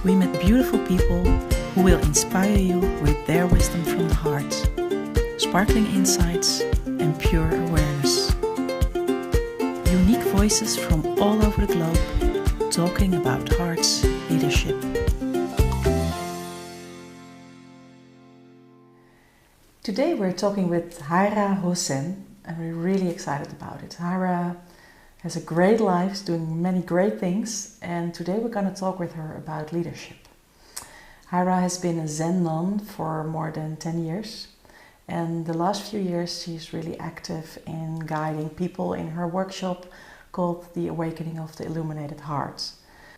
We met beautiful people who will inspire you with their wisdom from the heart, sparkling insights and pure awareness. Unique voices from all over the globe talking about heart's leadership. Today we're talking with Hira Hosèn and we're really excited about it. Hira has a great life, doing many great things, and today we're going to talk with her about leadership. Hira has been a Zen nun for more than 10 years, and the last few years she's really active in guiding people in her workshop called The Awakening of the Illuminated Heart.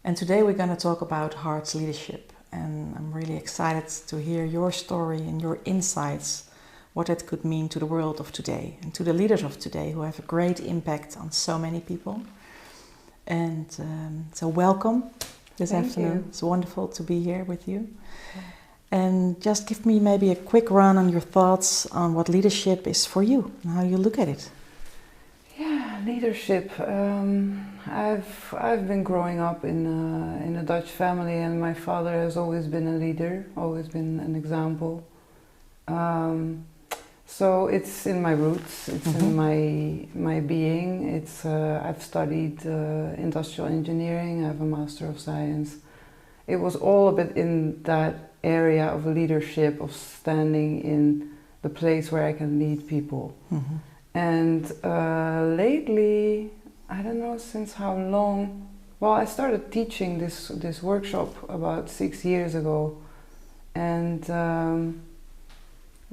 And today we're going to talk about heart's leadership, and I'm really excited to hear your story and your insights, what it could mean to the world of today and to the leaders of today who have a great impact on so many people. And so welcome this afternoon. It's wonderful to be here with you. And just give me maybe a quick run on your thoughts on what leadership is for you and how you look at it. Yeah, leadership. I've been growing up in a Dutch family, and my father has always been a leader, always been an example. So it's in my roots, it's in my being. It's I've studied industrial engineering, I have a Master of Science. It was all a bit in that area of leadership, of standing in the place where I can lead people. And lately, I don't know since how long, well, I started teaching this workshop about 6 years ago, and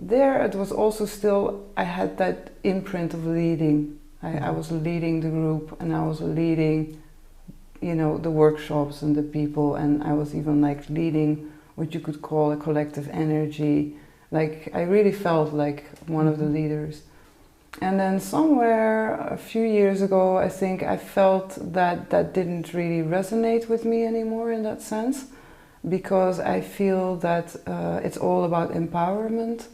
there it was also still, I had that imprint of leading. I was leading the group, and I was leading, you know, the workshops and the people, and I was even like leading what you could call a collective energy. Like I really felt like one of the leaders. And then somewhere a few years ago, I think I felt that that didn't really resonate with me anymore in that sense, because I feel that it's all about empowerment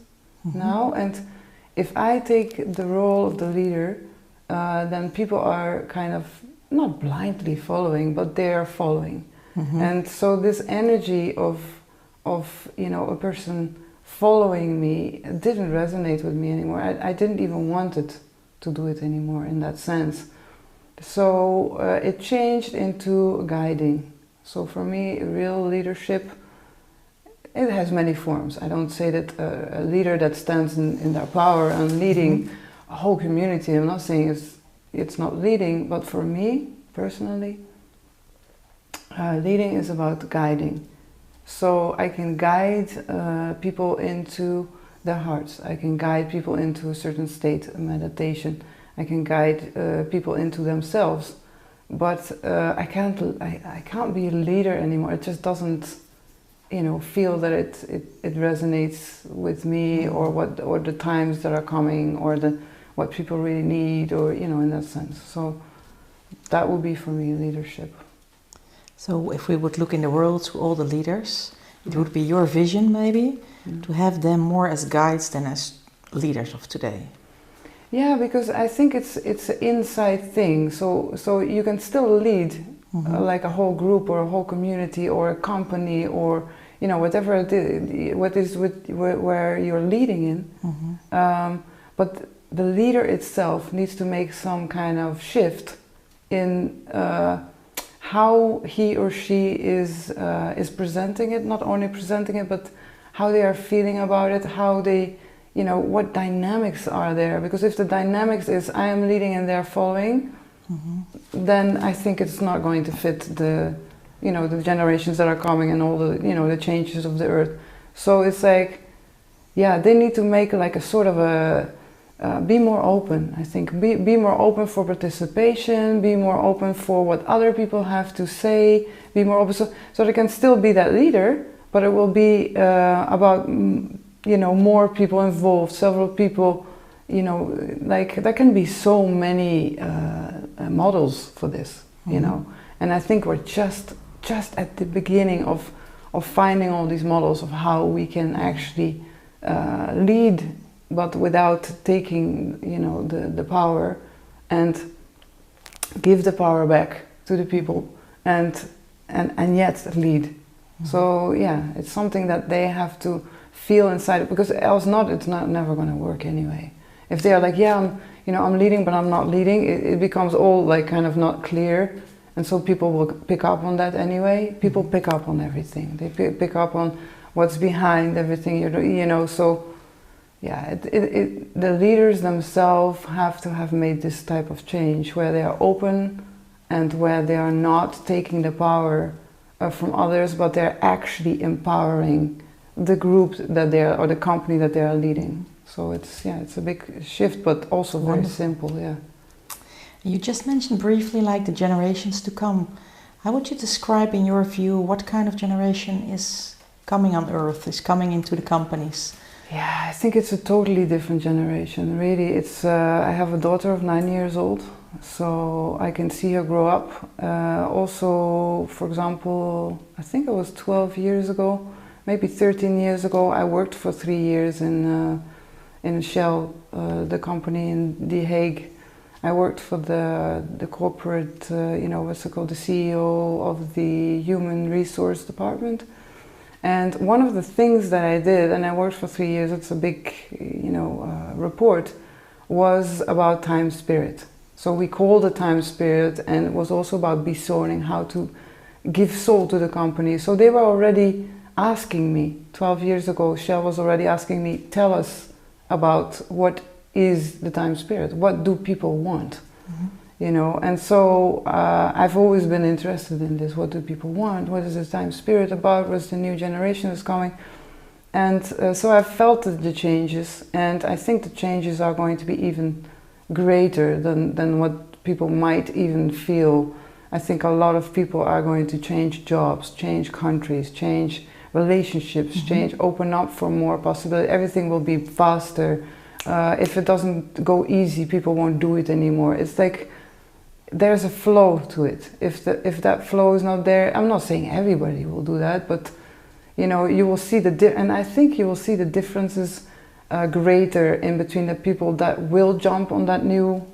now, and if I take the role of the leader, then people are kind of not blindly following, but they are following. And so this energy of you know, a person following me didn't resonate with me anymore. I didn't even want it to do it anymore in that sense. So it changed into guiding. So for me, real leadership, it has many forms. I don't say that a leader that stands in their power and leading a whole community, I'm not saying it's not leading, but for me, personally, leading is about guiding. So I can guide people into their hearts. I can guide people into a certain state of meditation. I can guide people into themselves. But I can't be a leader anymore. It just doesn't, you know, feel that it resonates with me, or the times that are coming, or what people really need, or, you know, in that sense. So that would be for me leadership. So if we would look in the world to all the leaders, it would be your vision maybe to have them more as guides than as leaders of today. Yeah, because I think it's an inside thing. So you can still lead like a whole group or a whole community or a company, or, you know, whatever it is, where you're leading in. But the leader itself needs to make some kind of shift in how he or she is presenting it. Not only presenting it, but how they are feeling about it, how they, you know, what dynamics are there. Because if the dynamics is I am leading and they're following, then I think it's not going to fit the, you know, the generations that are coming and all the, you know, the changes of the earth. So it's like, yeah, they need to make like a sort of a, be more open, I think. Be more open for participation, be more open for what other people have to say, be more open, so they can still be that leader, but it will be about, you know, more people involved, several people, you know, like there can be so many models for this, you know, and I think we're just at the beginning of finding all these models of how we can actually lead, but without taking, you know, the power, and give the power back to the people, and and yet lead. So yeah, it's something that they have to feel inside, because else it's not never going to work anyway. If they are like, yeah, I'm leading, but I'm not leading, it becomes all like kind of not clear, and so people will pick up on that anyway. People pick up on everything. They pick up on what's behind everything you're doing, So yeah, the leaders themselves have to have made this type of change where they are open and where they are not taking the power from others, but they're actually empowering the group that they are, or the company that they are leading. So it's a big shift, but also very simple. Yeah. You just mentioned briefly like the generations to come. How would you describe, in your view, what kind of generation is coming on Earth, is coming into the companies? Yeah, I think it's a totally different generation. Really, it's. I have a daughter of 9 years old, so I can see her grow up. Also, for example, I think it was 12 years ago, maybe 13 years ago, I worked for 3 years in Shell, the company in The Hague. I worked for the corporate, what's it called, the CEO of the human resource department. And one of the things that I did, and I worked for 3 years, it's a big, report, was about time spirit. So we called it time spirit, and it was also about besouling, how to give soul to the company. So they were already asking me, 12 years ago, Shell was already asking me, tell us about what is the time spirit, what do people want? And so I've always been interested in this. What do people want? What is the time spirit about? What's the new generation is coming? And so I've felt the changes, and I think the changes are going to be even greater than what people might even feel. I think a lot of people are going to change jobs, change countries, change relationships, open up for more possibility. Everything will be faster. If it doesn't go easy, people won't do it anymore. It's like there's a flow to it. If that flow is not there, I'm not saying everybody will do that, but you will see and I think you will see the differences greater in between the people that will jump on that new,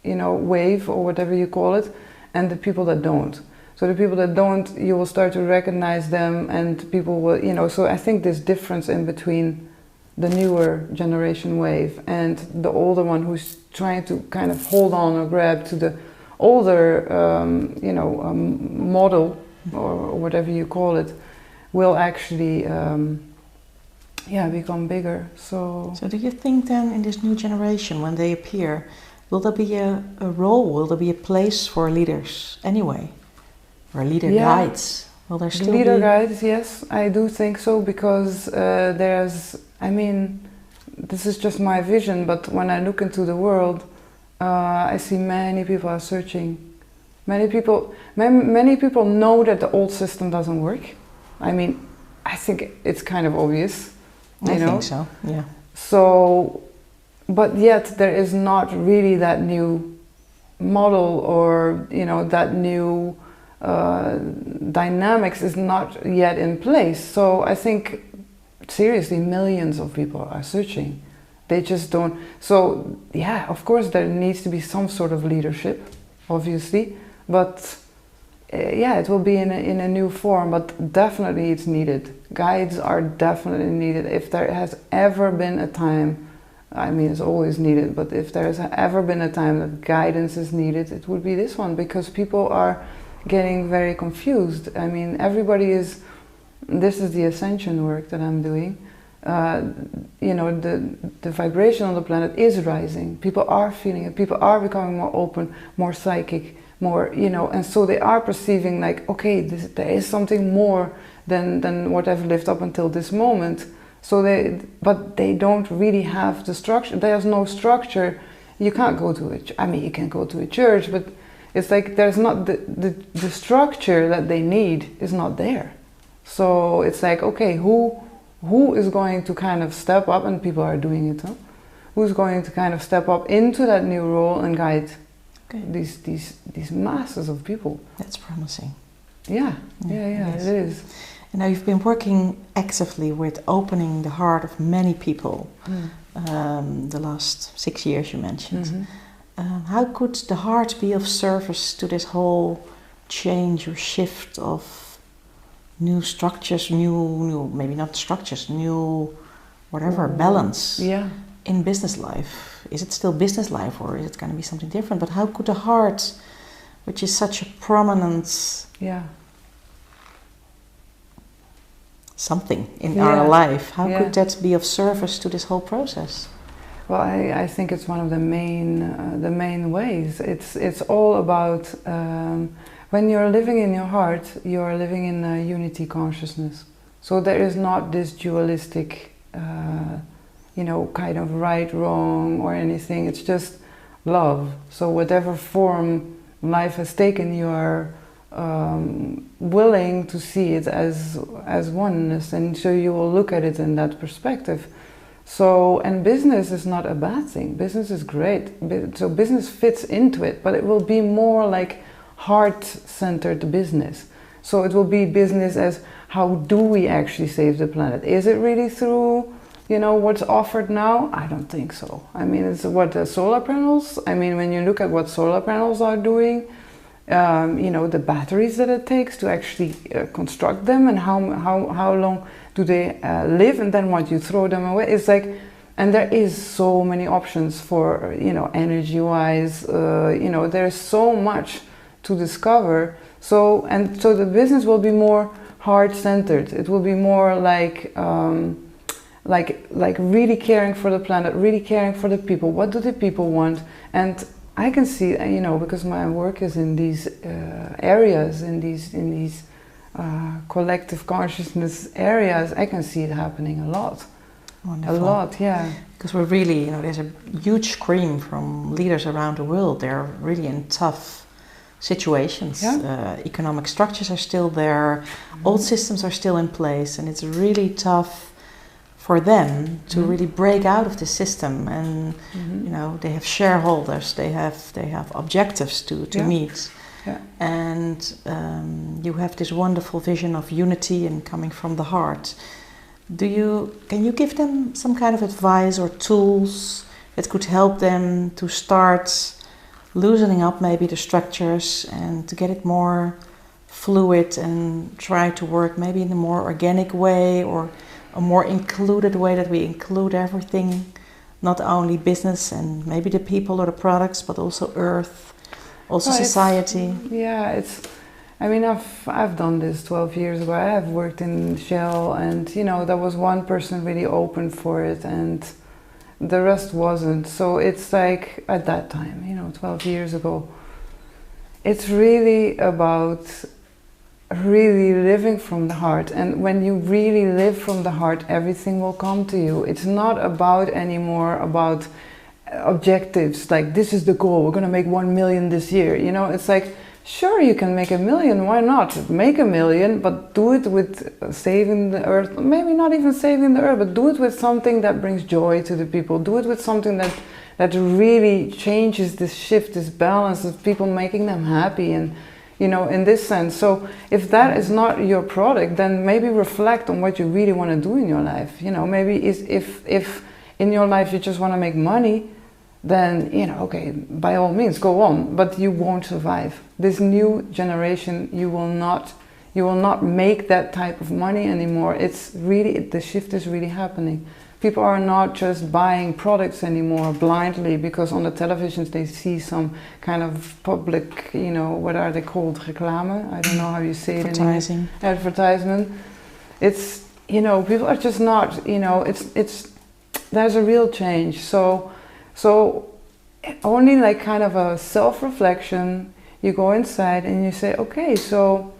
wave or whatever you call it, and the people that don't. So the people that don't, you will start to recognize them, and people will, so I think this difference in between the newer generation wave and the older one who's trying to kind of hold on or grab to the older, model or whatever you call it, will actually, become bigger. So do you think then in this new generation, when they appear, will there be a role, will there be a place for leaders anyway? Or leader guides? Will there still leader be? guides, yes, I do think so, because this is just my vision, but when I look into the world, I see many people are searching. Many people know that the old system doesn't work. I think it's kind of obvious. I think so, yeah. So, but yet there is not really that new model, or that new dynamics is not yet in place. So I think seriously millions of people are searching. They just don't. So yeah, of course there needs to be some sort of leadership, obviously, but it will be in a new form, but definitely it's needed. Guides are definitely needed. If there has ever been a time, it's always needed, but if there has ever been a time that guidance is needed, it would be this one, because people are getting very confused. This is the ascension work that I'm doing. The vibration on the planet is rising. People are feeling it. People are becoming more open, more psychic, more, and so they are perceiving like, okay, there is something more than what I've lived up until this moment. But they don't really have the structure. There's no structure. You can't go to you can go to a church, but it's like there's not the structure that they need is not there. So it's like, okay, who is going to kind of step up, and people are doing it, huh? Who's going to kind of step up into that new role and guide these masses of people? That's promising. Yeah, yes. It is. And now you've been working actively with opening the heart of many people the last 6 years, you mentioned. How could the heart be of service to this whole change or shift of new structures, new maybe not structures, new whatever, balance in business life? Is it still business life, or is it going to be something different? But how could the heart, which is such a prominent something in our life, how could that be of service to this whole process? Well, I think it's one of the main ways. It's all about when you're living in your heart, you are living in a unity consciousness. So there is not this dualistic, kind of right, wrong, or anything. It's just love. So whatever form life has taken, you are willing to see it as oneness, and so you will look at it in that perspective. So, and business is not a bad thing. Business is great. So business fits into it, but it will be more like heart-centered business. So it will be business as, how do we actually save the planet? Is it really through, what's offered now? I don't think so. I mean, it's what the solar panels. I mean, when you look at what solar panels are doing, the batteries that it takes to actually construct them, and how long do they live, and then what you throw them away. It's like, and there is so many options for, energy-wise, there's so much to discover. So the business will be more heart-centered. It will be more like really caring for the planet, really caring for the people. What do the people want? And I can see, because my work is in these areas, in these collective consciousness areas, I can see it happening a lot. Wonderful. A lot, yeah. Because we're really, there's a huge scream from leaders around the world. They're really in tough situations. Yeah. Economic structures are still there, old systems are still in place, and it's really tough for them to really break out of the system. And they have shareholders, they have objectives to meet. Yeah. And you have this wonderful vision of unity and coming from the heart. Can you give them some kind of advice or tools that could help them to start loosening up maybe the structures and to get it more fluid and try to work maybe in a more organic way, or a more included way, that we include everything, not only business and maybe the people or the products, but also earth, also society? I've done this 12 years ago. I have worked in Shell, and there was one person really open for it, and the rest wasn't. So it's like, at that time, 12 years ago, it's really about really living from the heart. And when you really live from the heart, everything will come to you. It's not about anymore about objectives, like this is the goal, we're going to make 1 million this year. It's like, sure, you can make 1 million, why not? Make 1 million, but do it with saving the earth. Maybe not even saving the earth, but do it with something that brings joy to the people. Do it with something that really changes this shift, this balance of people, making them happy, and in this sense. So if that is not your product, then maybe reflect on what you really want to do in your life. Maybe if in your life you just want to make money, then okay, by all means go on, but you won't survive. This new generation, you will not make that type of money anymore. It's really, the shift is really happening. People are not just buying products anymore blindly because on the televisions they see some kind of public, what are they called? Reclame? I don't know how you say it in English. Advertisement. It's, people are just not, there's a real change. So only like kind of a self-reflection, you go inside and you say, okay, so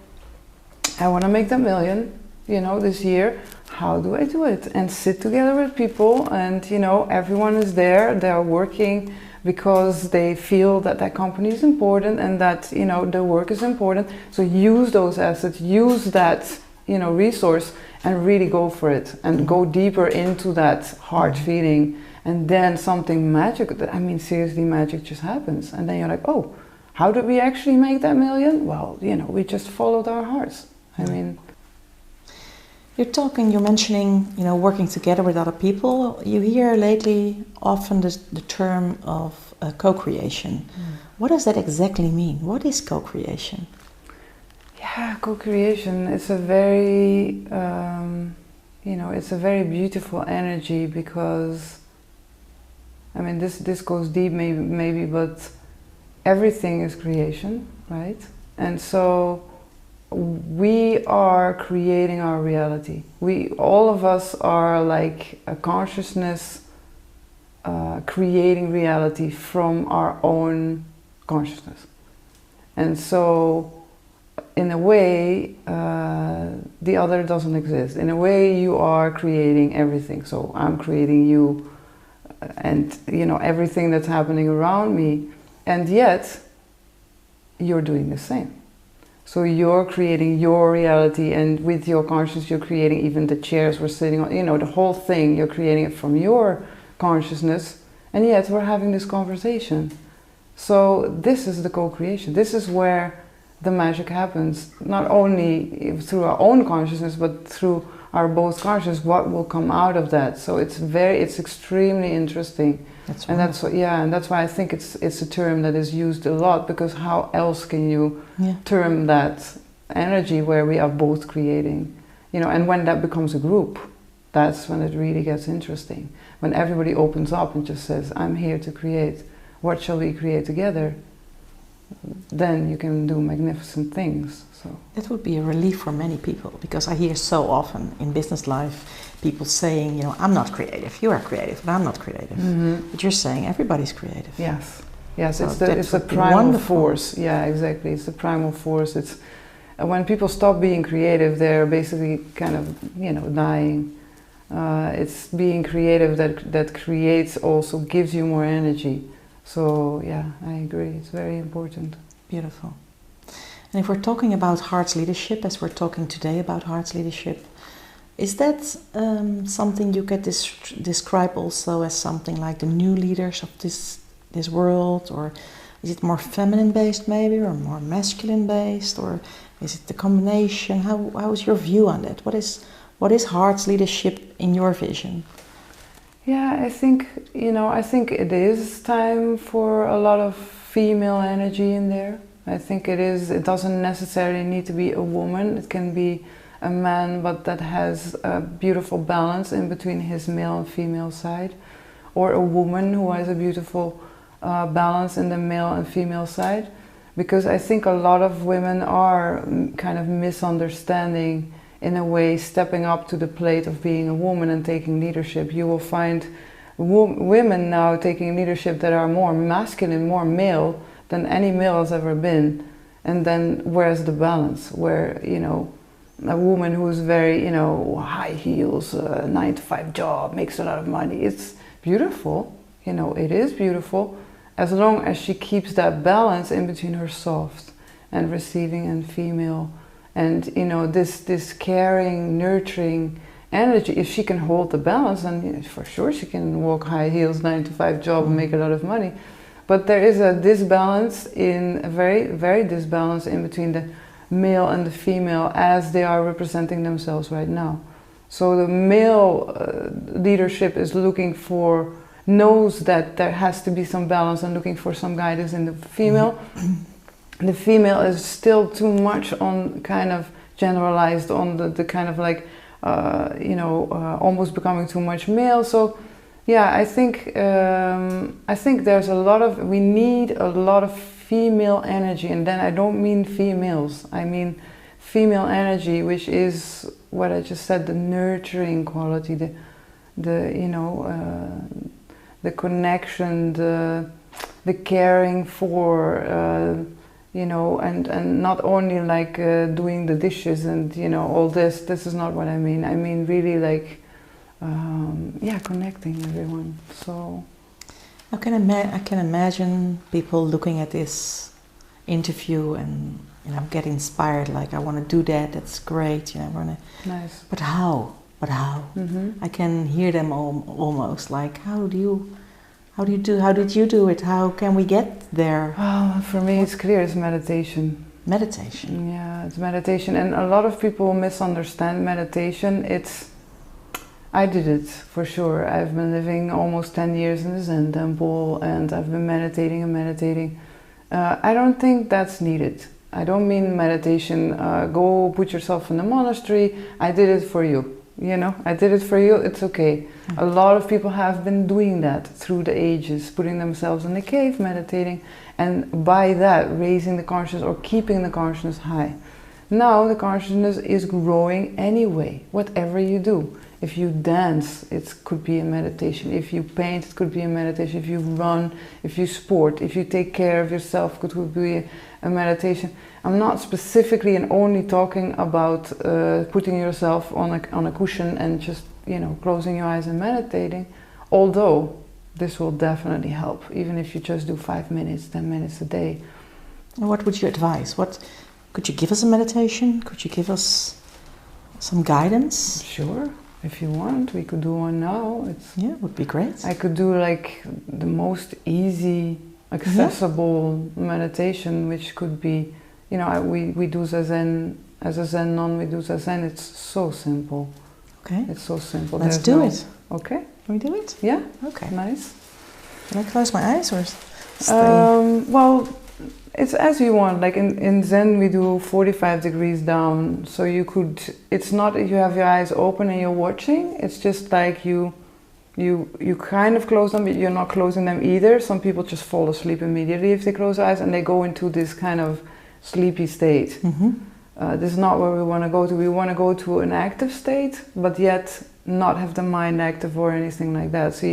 I want to make that 1 million, this year. How do I do it? And sit together with people, and everyone is there. They are working because they feel that that company is important, and that their work is important. So use those assets, use that resource, and really go for it, and go deeper into that heart feeling. And then something magic, seriously, magic just happens. And then you're like, oh, how did we actually make that 1 million? Well, we just followed our hearts. You're mentioning, working together with other people. You hear lately often the term of co-creation. What does that exactly mean? What is co-creation? Co-creation, it's a very, it's a very beautiful energy because, I mean, this goes deep maybe, but everything is creation, right? And so we are creating our reality. All of us are like a consciousness creating reality from our own consciousness. And so in a way, the other doesn't exist. In a way, you are creating everything. So I'm creating you and, everything that's happening around me. And yet, you're doing the same. So you're creating your reality, and with your consciousness, you're creating even the chairs we're sitting on, the whole thing, you're creating it from your consciousness, and yet we're having this conversation. So this is the co-creation. This is where the magic happens, not only through our own consciousness, but through our both consciousness, what will come out of that. So it's extremely interesting. And that's why I think it's a term that is used a lot, because how else can you term that energy where we are both creating, and when that becomes a group, that's when it really gets interesting. When everybody opens up and just says, I'm here to create, what shall we create together? Then you can do magnificent things. So that would be a relief for many people, because I hear so often in business life people saying, I'm not creative, you are creative, but I'm not creative. Mm-hmm. But you're saying everybody's creative. Yes, so it's a primal wonderful force. Yeah, exactly. It's the primal force. It's when people stop being creative, they're basically kind of, dying. It's being creative that creates, also gives you more energy. So yeah, I agree. It's very important. Beautiful. And if we're talking about heart's leadership, as we're talking today about heart's leadership, is that something you could describe also as something like the new leaders of this world, or is it more feminine based maybe, or more masculine based, or is it the combination? How is your view on that? What is heart's leadership in your vision? Yeah, I think it is time for a lot of female energy in there. I think it is. It doesn't necessarily need to be a woman. It can be a man, but that has a beautiful balance in between his male and female side, or a woman who has a beautiful balance in the male and female side. Because I think a lot of women are kind of misunderstanding, in a way, stepping up to the plate of being a woman and taking leadership. You will find women now taking leadership that are more masculine, more male than any male has ever been. And then where's the balance? Where, a woman who's very, high heels, 9-to-5 job, makes a lot of money. It's beautiful, it is beautiful, as long as she keeps that balance in between her soft and receiving and female. And this caring, nurturing energy, if she can hold the balance, then for sure she can walk high heels, 9-to-5 job and make a lot of money. But there is a disbalance, a very, very disbalance in between the male and the female as they are representing themselves right now. So the male leadership is knows that there has to be some balance and looking for some guidance in the female. Mm-hmm. The female is still too much on kind of generalized on the kind of like, almost becoming too much male. So yeah, I think we need a lot of female energy, and then I don't mean females, I mean female energy, which is what I just said, the nurturing quality, the connection, the caring for, and not only like doing the dishes and all this. This is not what I mean. I mean really like connecting everyone. So I can imagine people looking at this interview and get inspired. Like, I want to do that. That's great. Nice. But how? Mm-hmm. I can hear them almost like, how did you do it? How can we get there? Well, for me, it's clear. It's meditation. Meditation. Yeah, it's meditation, and a lot of people misunderstand meditation. I did it for sure. I've been living almost 10 years in the Zen temple, and I've been meditating. I don't think that's needed. I don't mean meditation, go put yourself in a monastery, I did it for you. You know, I did it for you, it's okay. A lot of people have been doing that through the ages, putting themselves in a cave, meditating, and by that raising the consciousness or keeping the consciousness high. Now the consciousness is growing anyway, whatever you do. If you dance, it could be a meditation. If you paint, it could be a meditation. If you run, if you sport, if you take care of yourself, it could be a meditation. I'm not specifically and only talking about putting yourself on a cushion and just, you know, closing your eyes and meditating, although this will definitely help, even if you just do 5 minutes, 10 minutes a day. And what would you advise? Could you give us a meditation? Could you give us some guidance? Sure. If you want, we could do one now. Yeah, would be great. I could do like the most easy, accessible meditation, which could be, you know, we do Zazen, as a Zen nun, we do Zazen. It's so simple. Okay. It's so simple. Let's do it. Okay. Can we do it? Yeah. Okay. Nice. Can I close my eyes or stay? Well, it's as you want. Like in Zen, we do 45 degrees down. So you could, it's not that you have your eyes open and you're watching. It's just like you kind of close them, but you're not closing them either. Some people just fall asleep immediately if they close their eyes and they go into this kind of sleepy state. This is not where we want to go to. We want to go to an active state, but yet not have the mind active or anything like that. So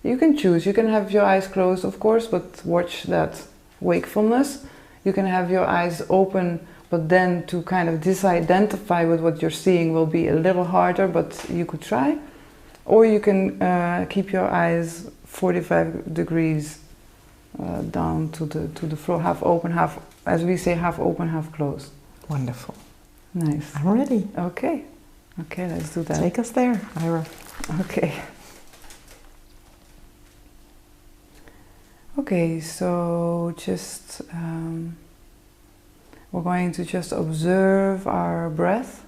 you can choose. You can have your eyes closed, of course, but watch that wakefulness. You can have your eyes open, but then to kind of disidentify with what you're seeing will be a little harder, but you could try. Or you can keep your eyes 45 degrees down to the floor, half open, half, as we say, half open, half closed. Wonderful. Nice. I'm ready. Okay. Okay, let's do that. Take us there, Hira. Okay. Okay, so just we're going to just observe our breath.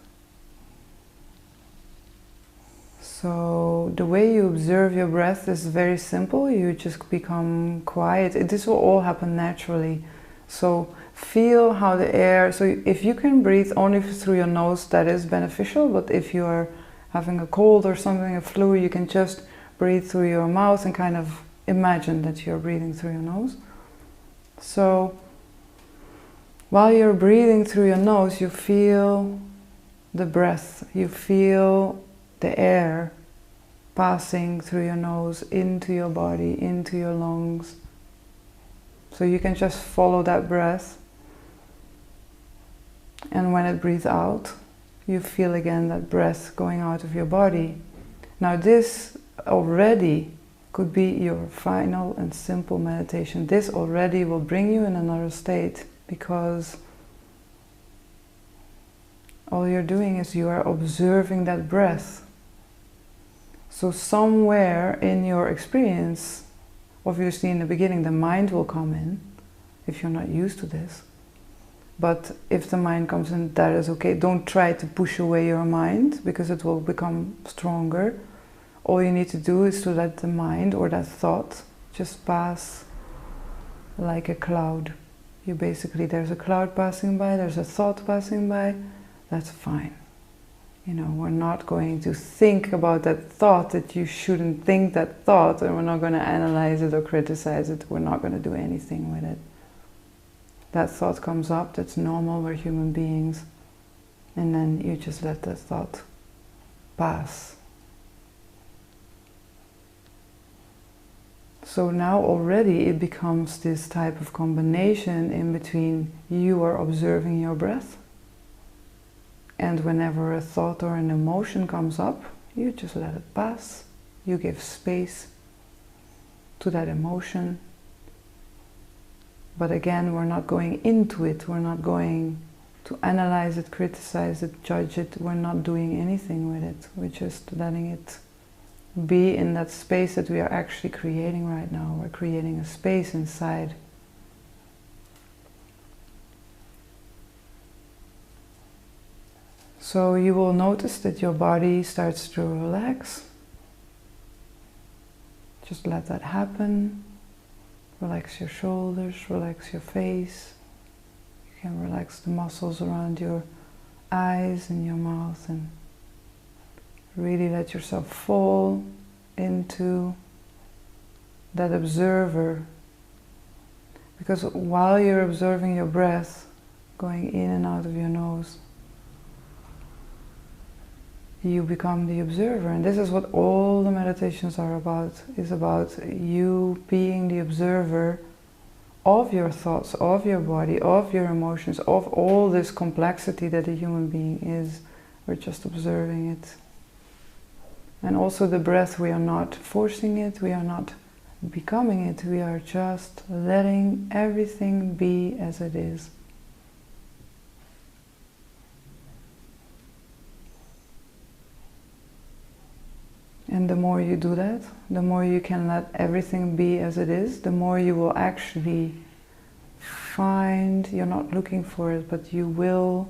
So the way you observe your breath is very simple. You just become quiet. This will all happen naturally. So feel how the air, so if you can breathe only through your nose, that is beneficial. But if you are having a cold or something, a flu, you can just breathe through your mouth and kind of imagine that you're breathing through your nose. So while you're breathing through your nose, you feel the breath. You feel the air passing through your nose into your body, into your lungs. So you can just follow that breath. And when it breathes out, you feel again that breath going out of your body. Now this already could be your final and simple meditation. This already will bring you in another state, because all you're doing is you are observing that breath. So somewhere in your experience, obviously in the beginning the mind will come in, if you're not used to this. But if the mind comes in, that is okay. Don't try to push away your mind, because it will become stronger. All you need to do is to let the mind or that thought just pass like a cloud. You basically, there's a cloud passing by, there's a thought passing by, that's fine. You know, we're not going to think about that thought, that you shouldn't think that thought, and we're not going to analyze it or criticize it. We're not going to do anything with it. That thought comes up, that's normal, we're human beings. And then you just let that thought pass. So now already it becomes this type of combination in between you are observing your breath, and whenever a thought or an emotion comes up, you just let it pass. You give space to that emotion. But again, we're not going into it. We're not going to analyze it, criticize it, judge it. We're not doing anything with it. We're just letting it be in that space that we are actually creating right now. We're creating a space inside. So you will notice that your body starts to relax. Just let that happen. Relax your shoulders, relax your face. You You can relax the muscles around your eyes and your mouth and really let yourself fall into that observer. Because while you're observing your breath going in and out of your nose, you become the observer. And this is what all the meditations are about, is about you being the observer of your thoughts, of your body, of your emotions, of all this complexity that a human being is. We're just observing it. And also the breath, we are not forcing it, we are not becoming it, we are just letting everything be as it is. And the more you do that, the more you can let everything be as it is, the more you will actually find, you're not looking for it, but you will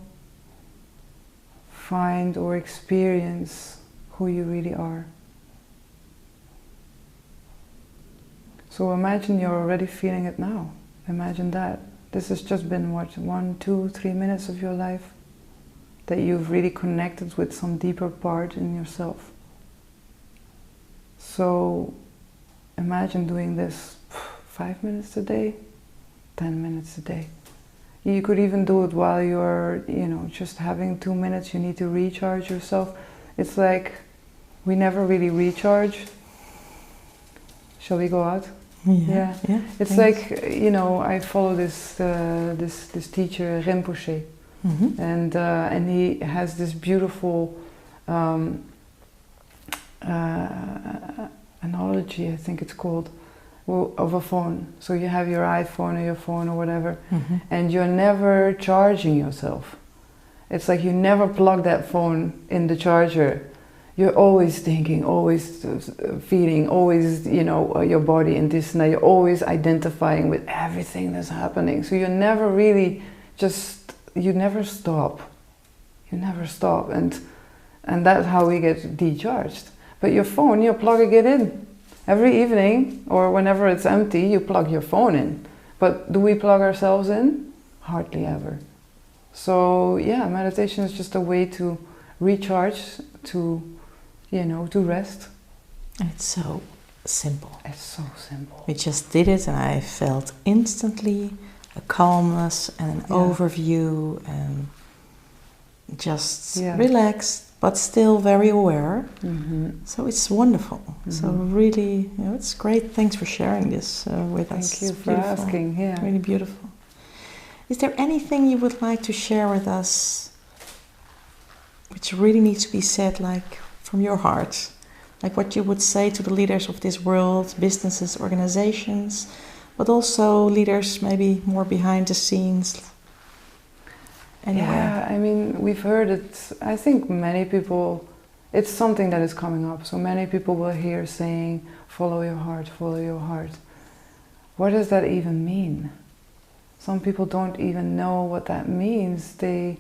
find or experience who you really are. So imagine you're already feeling it now. Imagine that. This has just been what, 1, 2, 3 minutes of your life that you've really connected with some deeper part in yourself. So imagine doing this 5 minutes a day, 10 minutes a day. You could even do it while you're, just having 2 minutes, you need to recharge yourself. It's like we never really recharge. Shall we go out? Yeah. It's thanks. like, I follow this teacher, Rinpoche, and he has this beautiful analogy, I think it's called, of a phone. So you have your iPhone or your phone or whatever, and you're never charging yourself. It's like you never plug that phone in the charger. You're always thinking, always feeling, always, your body and this and that. You're always identifying with everything that's happening. So you're never really you never stop. You never stop. And that's how we get decharged. But your phone, you're plugging it in. Every evening, or whenever it's empty, you plug your phone in. But do we plug ourselves in? Hardly ever. So yeah, meditation is just a way to recharge, to rest. It's so simple. It's so simple. We just did it and I felt instantly a calmness and an overview and just relaxed, but still very aware. So it's wonderful. So really, it's great. Thanks for sharing this with us. Thank you for asking. Yeah, really beautiful. Is there anything you would like to share with us which really needs to be said, like from your heart? Like what you would say to the leaders of this world, businesses, organizations, but also leaders maybe more behind the scenes? Anywhere. Yeah, I mean, we've heard it. I think many people, it's something that is coming up. So many people will hear saying, follow your heart, follow your heart. What does that even mean? Some people don't even know what that means. They're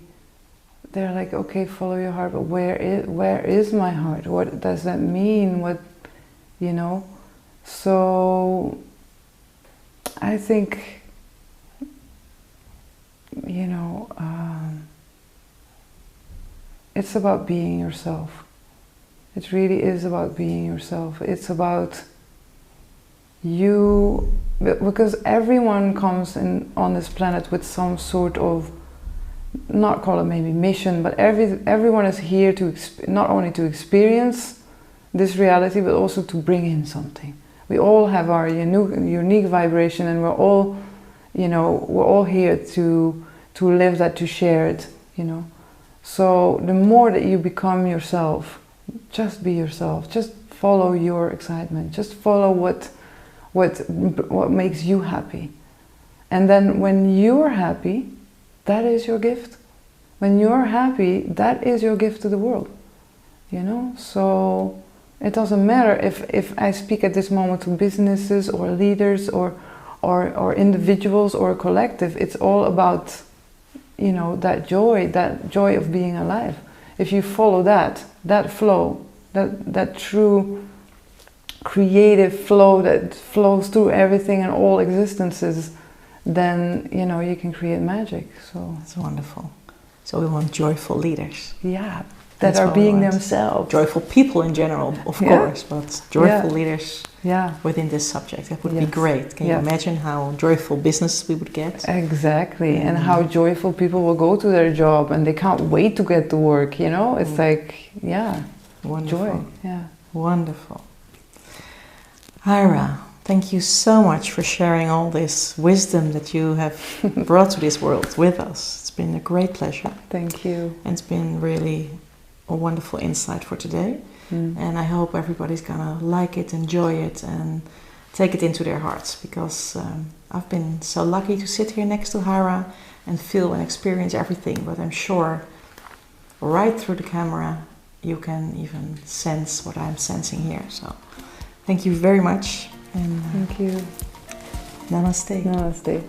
like, okay, follow your heart, but where is my heart? What does that mean? So I think, it's about being yourself. It really is about being yourself. It's about you, because everyone comes on this planet with some sort of, not call it maybe mission, but everyone is here to not only to experience this reality, but also to bring in something. We all have our unique vibration, and we're all here to live that, to share it, So the more that you become yourself, just be yourself, just follow your excitement, just follow what makes you happy. And then when you're happy, that is your gift. When you're happy, that is your gift to the world, So it doesn't matter if I speak at this moment to businesses or leaders or individuals or a collective. It's all about, that joy of being alive. If you follow that flow, that true creative flow that flows through everything and all existences, then you know you can create magic. So that's wonderful. So we want joyful leaders. Yeah, That's that are what we being want. themselves. Joyful people in general, of course, but joyful leaders within this subject. That would be great. Can you imagine how joyful business we would get? Exactly, and how joyful people will go to their job and they can't wait to get to work, you know? It's like, wonderful. Joy. Yeah. Wonderful. Hira, thank you so much for sharing all this wisdom that you have brought to this world with us. It's been a great pleasure. Thank you. And it's been really a wonderful insight for today. And I hope everybody's gonna like it, enjoy it, and take it into their hearts, because I've been so lucky to sit here next to Hira and feel and experience everything, but I'm sure right through the camera you can even sense what I'm sensing here. So thank you very much, and thank you. Namaste. Namaste.